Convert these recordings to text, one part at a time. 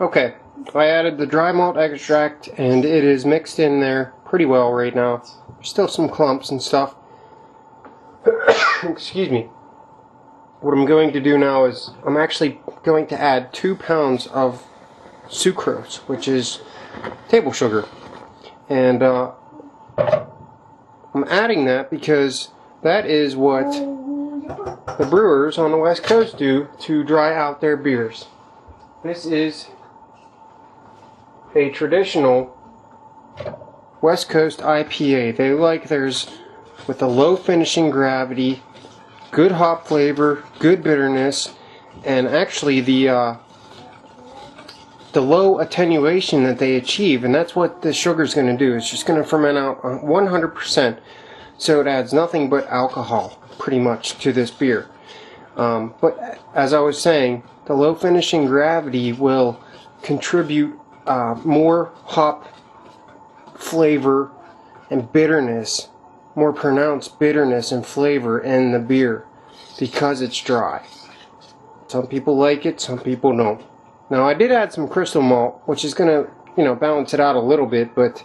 Okay, I added the dry malt extract and it is mixed in there pretty well right now. There's still some clumps and stuff. Excuse me. What I'm going to do now is I'm actually going to add 2 pounds of sucrose, which is table sugar. And I'm adding that because that is what the brewers on the West Coast do to dry out their beers. This is a traditional West Coast IPA. They like theirs with a low finishing gravity, good hop flavor, good bitterness, and actually the low attenuation that they achieve, and that's what the sugar is going to do. It's just going to ferment out 100%, so it adds nothing but alcohol pretty much to this beer. But as I was saying, the low finishing gravity will contribute more hop flavor and bitterness, more pronounced bitterness and flavor in the beer because it's dry. Some people like it, some people don't. Now I did add some crystal malt, which is going to, balance it out a little bit, but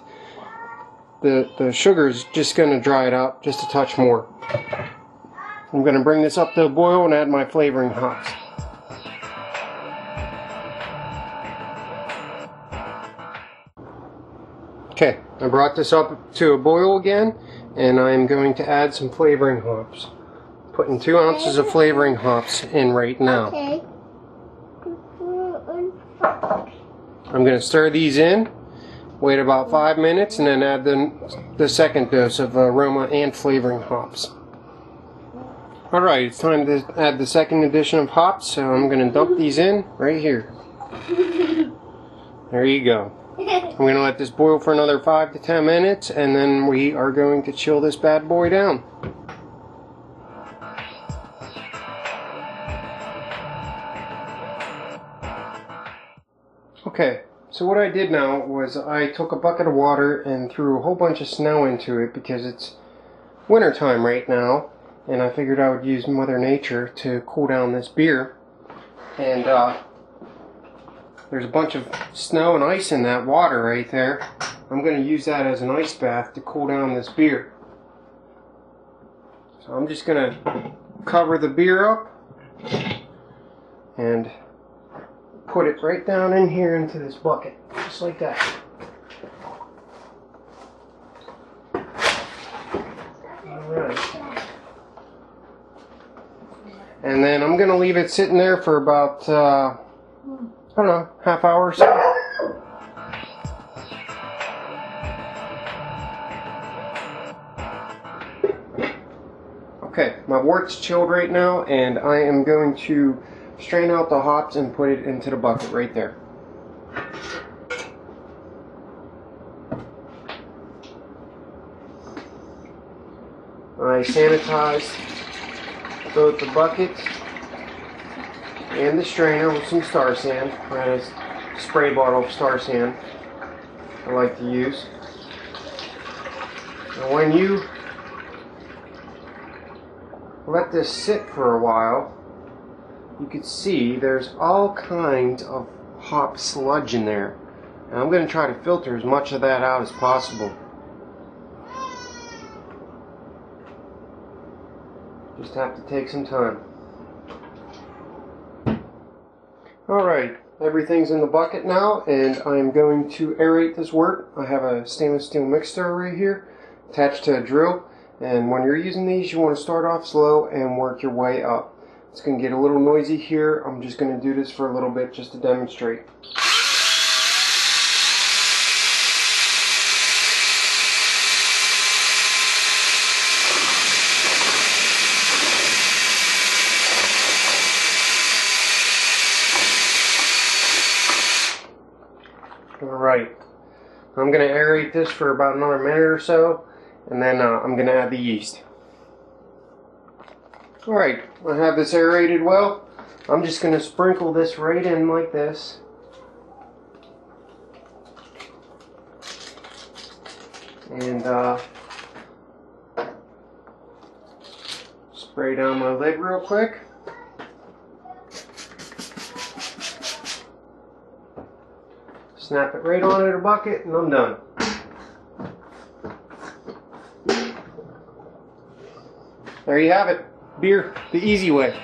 the sugar is just going to dry it out just a touch more. I'm going to bring this up to a boil and add my flavoring hops. Okay, I brought this up to a boil again, and I'm going to add some flavoring hops. Putting 2 ounces of flavoring hops in right now. Okay. I'm going to stir these in, wait about 5 minutes, and then add the second dose of aroma and flavoring hops. Alright, it's time to add the second addition of hops, so I'm going to dump these in right here. There you go. I'm going to let this boil for another 5 to 10 minutes, and then we are going to chill this bad boy down. Okay, so what I did now was I took a bucket of water and threw a whole bunch of snow into it because it's winter time right now, and I figured I would use Mother Nature to cool down this beer. And there's a bunch of snow and ice in that water right there. I'm going to use that as an ice bath to cool down this beer. So I'm just going to cover the beer up and put it right down in here into this bucket, just like that. Alright. And then I'm going to leave it sitting there for about, I don't know, half hour or so. Okay, my wort's chilled right now, and I am going to strain out the hops and put it into the bucket right there. I sanitized both the bucket and the strainer with some Star Sand. I had a spray bottle of Star Sand I like to use. And when you let this sit for a while, you can see there's all kinds of hop sludge in there. And I'm going to try to filter as much of that out as possible. Just have to take some time. Alright, everything's in the bucket now, and I'm going to aerate this wort. I have a stainless steel mixer right here attached to a drill, and when you're using these you want to start off slow and work your way up. It's going to get a little noisy here. I'm just going to do this for a little bit just to demonstrate. Alright, I'm going to aerate this for about another minute or so, and then I'm going to add the yeast. Alright, I have this aerated well. I'm just going to sprinkle this right in like this. And spray down my lid real quick. Snap it right onto the bucket and I'm done. There you have it. Beer the easy way.